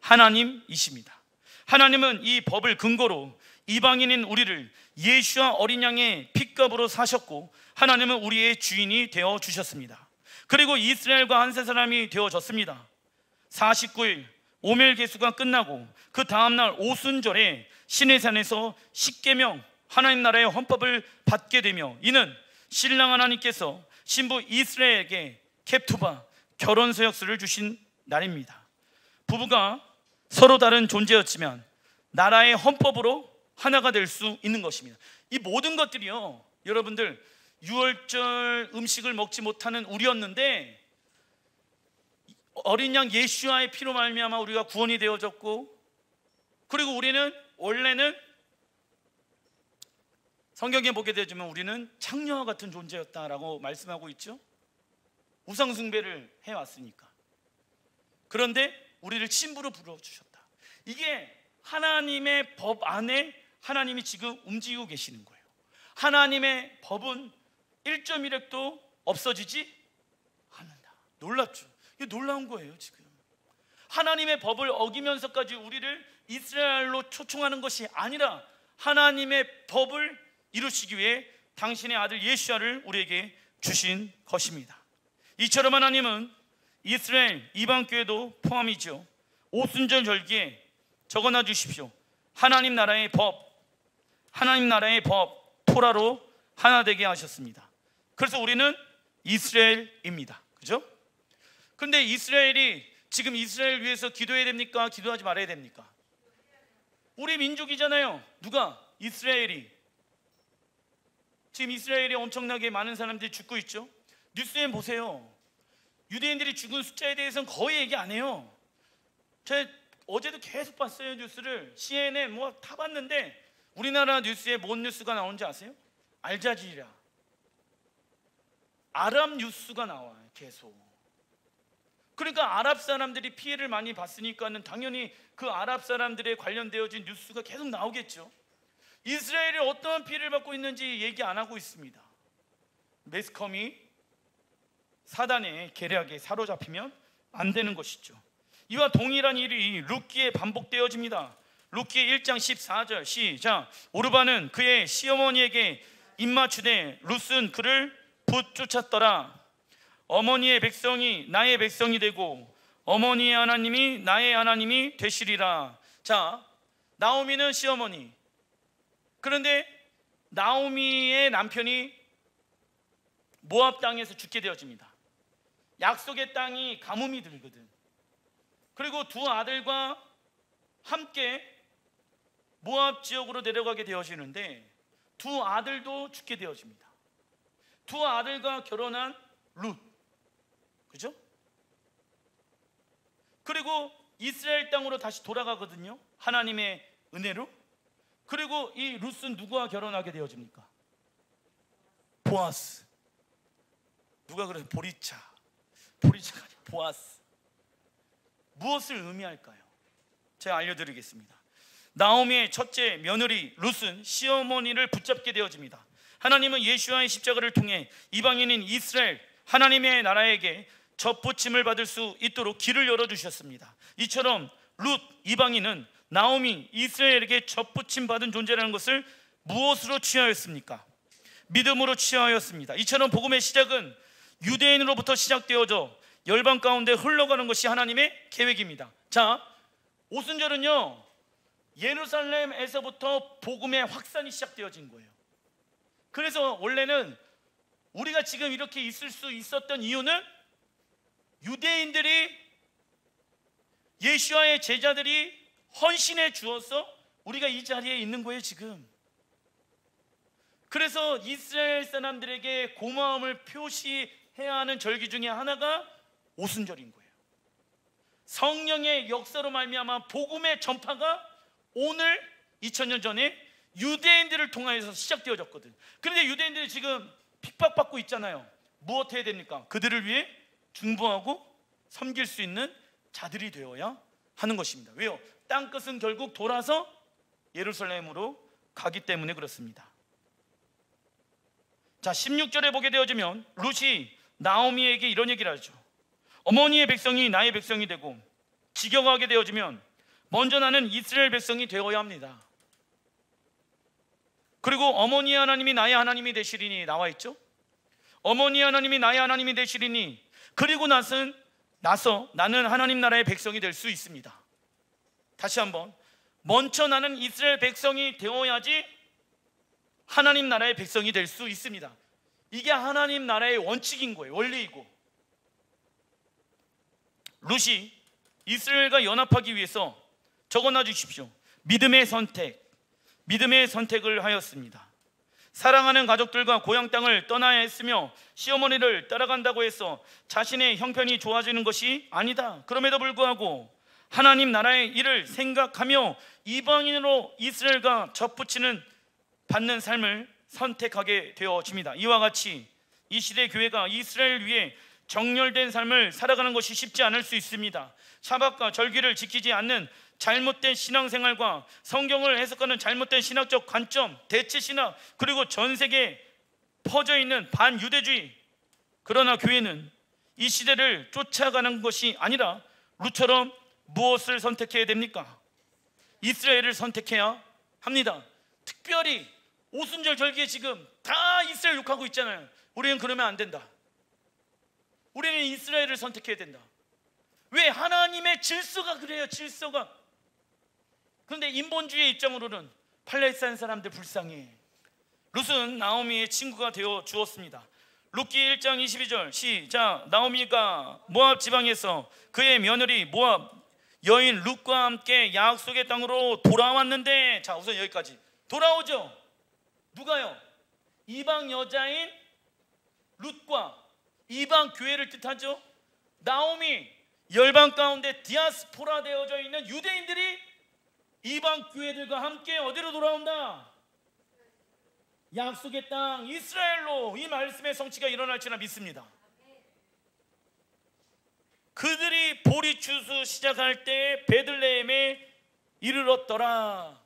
하나님이십니다. 하나님은 이 법을 근거로 이방인인 우리를 예수와 어린 양의 핏값으로 사셨고 하나님은 우리의 주인이 되어 주셨습니다. 그리고 이스라엘과 한 세 사람이 되어졌습니다. 49일 오멜 계수가 끝나고 그 다음날 오순절에 시내산에서 십계명 하나님 나라의 헌법을 받게 되며 이는 신랑 하나님께서 신부 이스라엘에게 캡투바 결혼 서약서를 주신 날입니다. 부부가 서로 다른 존재였지만 나라의 헌법으로 하나가 될 수 있는 것입니다. 이 모든 것들이요, 여러분들 유월절 음식을 먹지 못하는 우리였는데 어린 양 예수와의 피로 말미암아 우리가 구원이 되어졌고, 그리고 우리는 원래는 성경에 보게 되지만 우리는 창녀와 같은 존재였다라고 말씀하고 있죠. 우상 숭배를 해왔으니까. 그런데 우리를 신부로 불러주셨다. 이게 하나님의 법 안에 하나님이 지금 움직이고 계시는 거예요. 하나님의 법은 1.1획도 없어지지 않는다. 놀랍죠? 이게 놀라운 거예요. 지금 하나님의 법을 어기면서까지 우리를 이스라엘로 초청하는 것이 아니라 하나님의 법을 이루시기 위해 당신의 아들 예수야를 우리에게 주신 것입니다. 이처럼 하나님은 이스라엘 이방교회도 포함이죠. 오순절 절기에 적어놔 주십시오. 하나님 나라의 법 토라로 하나 되게 하셨습니다. 그래서 우리는 이스라엘입니다. 그죠? 근데 이스라엘이 지금 이스라엘 위해서 기도해야 됩니까? 기도하지 말아야 됩니까? 우리 민족이잖아요. 누가? 이스라엘이. 지금 이스라엘에 엄청나게 많은 사람들이 죽고 있죠. 뉴스에 보세요. 유대인들이 죽은 숫자에 대해서는 거의 얘기 안 해요. 제가 어제도 계속 봤어요. 뉴스를 CNN 뭐 다 봤는데 우리나라 뉴스에 뭔 뉴스가 나오는지 아세요? 알자지라, 아랍 뉴스가 나와요. 계속. 그러니까 아랍 사람들이 피해를 많이 봤으니까는 당연히 그 아랍 사람들에 관련되어진 뉴스가 계속 나오겠죠. 이스라엘이 어떠한 피해를 받고 있는지 얘기 안 하고 있습니다. 매스컴이 사단의 계략에 사로잡히면 안 되는 것이죠. 이와 동일한 일이 룻기에 반복되어집니다. 룻기 1장 14절 시작. 오르바는 그의 시어머니에게 입맞추되 룻은 그를 붙쫓았더라. 어머니의 백성이 나의 백성이 되고 어머니의 하나님이 나의 하나님이 되시리라. 자, 나오미는 시어머니. 그런데 나오미의 남편이 모압 땅에서 죽게 되어집니다. 약속의 땅이 가뭄이 들거든. 그리고 두 아들과 함께 모압 지역으로 내려가게 되어지는데 두 아들도 죽게 되어집니다. 두 아들과 결혼한 룻, 그죠? 그리고 이스라엘 땅으로 다시 돌아가거든요. 하나님의 은혜로. 그리고 이 룻은 누구와 결혼하게 되어집니까? 보아스. 누가 그래요? 보리차가 아니라 보아스. 무엇을 의미할까요? 제가 알려드리겠습니다. 나오미의 첫째 며느리 룻은 시어머니를 붙잡게 되어집니다. 하나님은 예수와의 십자가를 통해 이방인인 이스라엘 하나님의 나라에게 접붙임을 받을 수 있도록 길을 열어주셨습니다. 이처럼 룻 이방인은 나오미 이스라엘에게 접붙임 받은 존재라는 것을 무엇으로 취하였습니까? 믿음으로 취하였습니다. 이처럼 복음의 시작은 유대인으로부터 시작되어져 열방 가운데 흘러가는 것이 하나님의 계획입니다. 자, 오순절은요 예루살렘에서부터 복음의 확산이 시작되어진 거예요. 그래서 원래는 우리가 지금 이렇게 있을 수 있었던 이유는 유대인들이 예수와의 제자들이 헌신해 주어서 우리가 이 자리에 있는 거예요 지금. 그래서 이스라엘 사람들에게 고마움을 표시해야 하는 절기 중에 하나가 오순절인 거예요. 성령의 역사로 말미암아 복음의 전파가 오늘 2000년 전에 유대인들을 통하여서 시작되어졌거든. 그런데 유대인들이 지금 핍박받고 있잖아요. 무엇 해야 됩니까? 그들을 위해 중보하고 섬길 수 있는 자들이 되어야 하는 것입니다. 왜요? 땅끝은 결국 돌아서 예루살렘으로 가기 때문에 그렇습니다. 자, 16절에 보게 되어지면 룻이 나오미에게 이런 얘기를 하죠. 어머니의 백성이 나의 백성이 되고 직역하게 되어지면 먼저 나는 이스라엘 백성이 되어야 합니다. 그리고 어머니의 하나님이 나의 하나님이 되시리니 나와 있죠. 어머니의 하나님이 나의 하나님이 되시리니 그리고 나서 나는 하나님 나라의 백성이 될 수 있습니다. 다시 한번, 먼저 나는 이스라엘 백성이 되어야지 하나님 나라의 백성이 될 수 있습니다. 이게 하나님 나라의 원칙인 거예요. 원리이고. 룻이 이스라엘과 연합하기 위해서 적어놔 주십시오. 믿음의 선택을 하였습니다. 사랑하는 가족들과 고향 땅을 떠나야 했으며 시어머니를 따라간다고 해서 자신의 형편이 좋아지는 것이 아니다. 그럼에도 불구하고 하나님 나라의 일을 생각하며 이방인으로 이스라엘과 접붙이는 받는 삶을 선택하게 되어집니다. 이와 같이 이 시대 교회가 이스라엘 위에 정렬된 삶을 살아가는 것이 쉽지 않을 수 있습니다. 샤밧과 절기를 지키지 않는 잘못된 신앙생활과 성경을 해석하는 잘못된 신학적 관점, 대체 신학, 그리고 전 세계에 퍼져 있는 반유대주의. 그러나 교회는 이 시대를 쫓아가는 것이 아니라 룻처럼 무엇을 선택해야 됩니까? 이스라엘을 선택해야 합니다. 특별히 오순절 절기에 지금 다 다 이스라엘 욕하고 있잖아요. 우리는 그러면 안 된다. 우리는 이스라엘을 선택해야 된다. 왜? 하나님의 질서가 그래요. 질서가. 그런데 인본주의의 입장으로는 팔레스타인 사람들 불쌍해. 룻은 나오미의 친구가 되어 주었습니다. 룻기 1장 22절 시작. 나오미가 모압 지방에서 그의 며느리 모압 여인 룻과 함께 약속의 땅으로 돌아왔는데, 자, 우선 여기까지. 돌아오죠. 누가요? 이방 여자인 룻과 이방 교회를 뜻하죠. 나오미, 열방 가운데 디아스포라 되어져 있는 유대인들이 이방 교회들과 함께 어디로 돌아온다? 약속의 땅 이스라엘로. 이 말씀의 성취가 일어날 줄은 믿습니다. 그들이 보리추수 시작할 때 베들레헴에 이르렀더라.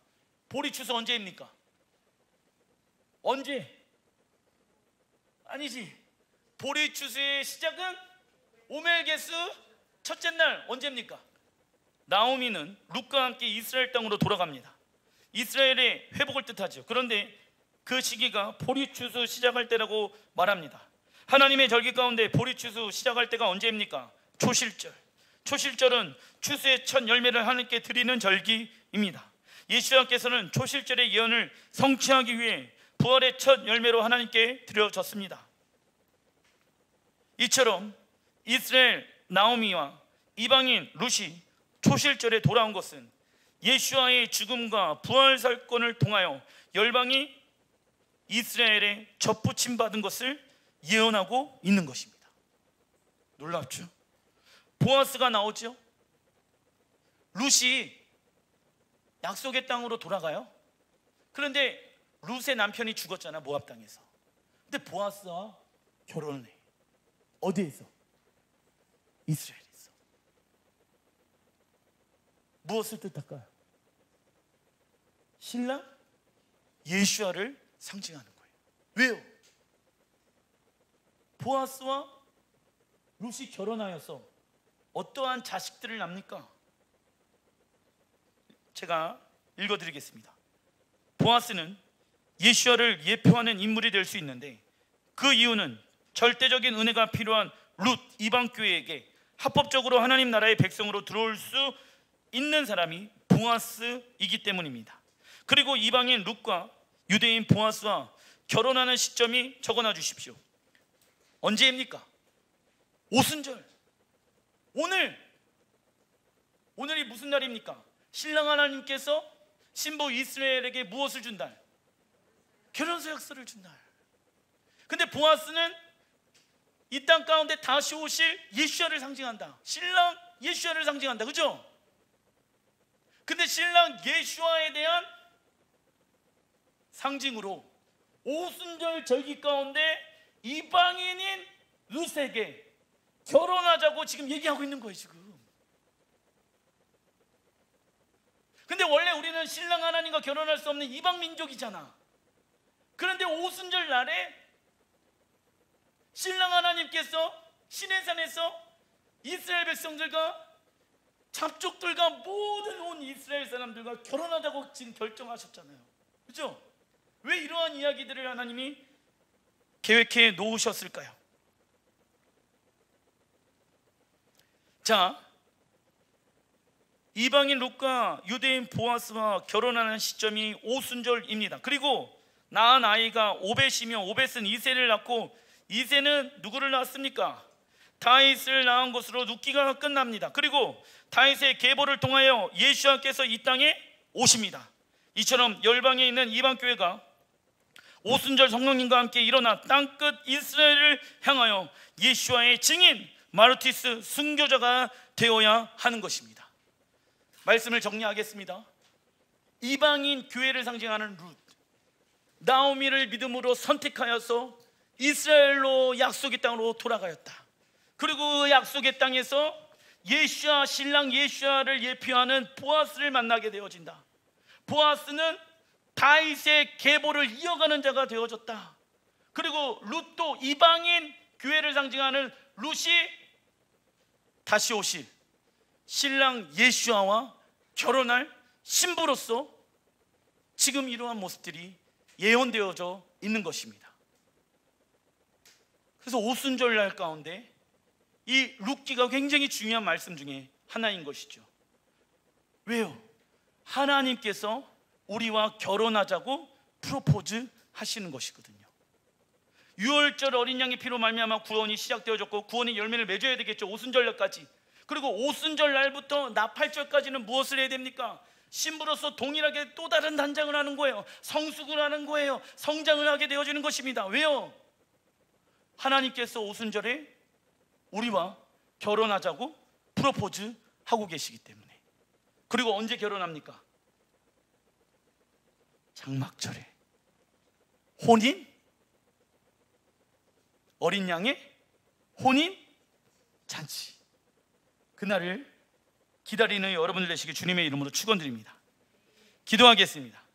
보리추수 언제입니까? 언제? 아니지. 보리추수의 시작은 오멜게스 첫째 날. 언제입니까? 나오미는 룻과 함께 이스라엘 땅으로 돌아갑니다. 이스라엘의 회복을 뜻하죠. 그런데 그 시기가 보리추수 시작할 때라고 말합니다. 하나님의 절기 가운데 보리추수 시작할 때가 언제입니까? 초실절. 초실절은 추수의 첫 열매를 하나님께 드리는 절기입니다. 예수님께서는 초실절의 예언을 성취하기 위해 부활의 첫 열매로 하나님께 드려졌습니다. 이처럼 이스라엘 나오미와 이방인 룻이 초실절에 돌아온 것은 예수와의 죽음과 부활 사건을 통하여 열방이 이스라엘에 접붙임 받은 것을 예언하고 있는 것입니다. 놀랍죠? 보아스가 나오죠. 룻이 약속의 땅으로 돌아가요. 그런데 룻의 남편이 죽었잖아, 모압 땅에서. 근데 보아스와 결혼을 해. 어디에서? 이스라엘에서. 무엇을 뜻할까요? 신랑 예수아를 상징하는 거예요. 왜요? 보아스와 룻이 결혼하여서 어떠한 자식들을 낳습니까? 제가 읽어드리겠습니다. 보아스는 예수아를 예표하는 인물이 될 수 있는데, 그 이유는 절대적인 은혜가 필요한 룻 이방교회에게 합법적으로 하나님 나라의 백성으로 들어올 수 있는 사람이 보아스이기 때문입니다. 그리고 이방인 룻과 유대인 보아스와 결혼하는 시점이 적어놔 주십시오. 언제입니까? 오순절. 오늘이 무슨 날입니까? 신랑 하나님께서 신부 이스라엘에게 무엇을 준 날? 결혼서 약서를 준 날. 근데 보아스는 이 땅 가운데 다시 오실 예수아를 상징한다. 신랑 예수아를 상징한다. 그죠? 근데 신랑 예수아에 대한 상징으로 오순절 절기 가운데 이방인인 룻에게 결혼하자고 지금 얘기하고 있는 거예요, 지금. 근데 원래 우리는 신랑 하나님과 결혼할 수 없는 이방 민족이잖아. 그런데 오순절 날에 신랑 하나님께서 시내산에서 이스라엘 백성들과 잡족들과 모든 온 이스라엘 사람들과 결혼하자고 지금 결정하셨잖아요. 그죠? 왜 이러한 이야기들을 하나님이 계획해 놓으셨을까요? 자, 이방인 룻과 유대인 보아스와 결혼하는 시점이 오순절입니다. 그리고 낳은 아이가 오벳이며 오벳은 이새를 낳고 이새는 누구를 낳았습니까? 다윗을 낳은 것으로 룻기가 끝납니다. 그리고 다윗의 계보를 통하여 예수님께서 이 땅에 오십니다. 이처럼 열방에 있는 이방교회가 오순절 성령님과 함께 일어나 땅끝 이스라엘을 향하여 예수와의 증인 마르티스 순교자가 되어야 하는 것입니다. 말씀을 정리하겠습니다. 이방인 교회를 상징하는 룻, 나오미를 믿음으로 선택하여서 이스라엘로 약속의 땅으로 돌아가였다. 그리고 그 약속의 땅에서 예수아, 신랑 예수아를 예표하는 보아스를 만나게 되어진다. 보아스는 다윗의 계보를 이어가는 자가 되어졌다. 그리고 룻도 이방인 교회를 상징하는 룻이 다시 오실 신랑 예수아와 결혼할 신부로서 지금 이러한 모습들이 예언되어져 있는 것입니다. 그래서 오순절날 가운데 이 룻기가 굉장히 중요한 말씀 중에 하나인 것이죠. 왜요? 하나님께서 우리와 결혼하자고 프로포즈 하시는 것이거든요. 유월절 어린 양의 피로 말미암아 구원이 시작되어졌고, 구원의 열매를 맺어야 되겠죠. 오순절날까지. 그리고 오순절 날부터 나팔절까지는 무엇을 해야 됩니까? 신부로서 동일하게 또 다른 단장을 하는 거예요. 성숙을 하는 거예요. 성장을 하게 되어지는 것입니다. 왜요? 하나님께서 오순절에 우리와 결혼하자고 프로포즈 하고 계시기 때문에. 그리고 언제 결혼합니까? 장막절에. 혼인? 어린 양의 혼인 잔치. 그날을 기다리는 여러분들 되시길 주님의 이름으로 축원드립니다. 기도하겠습니다.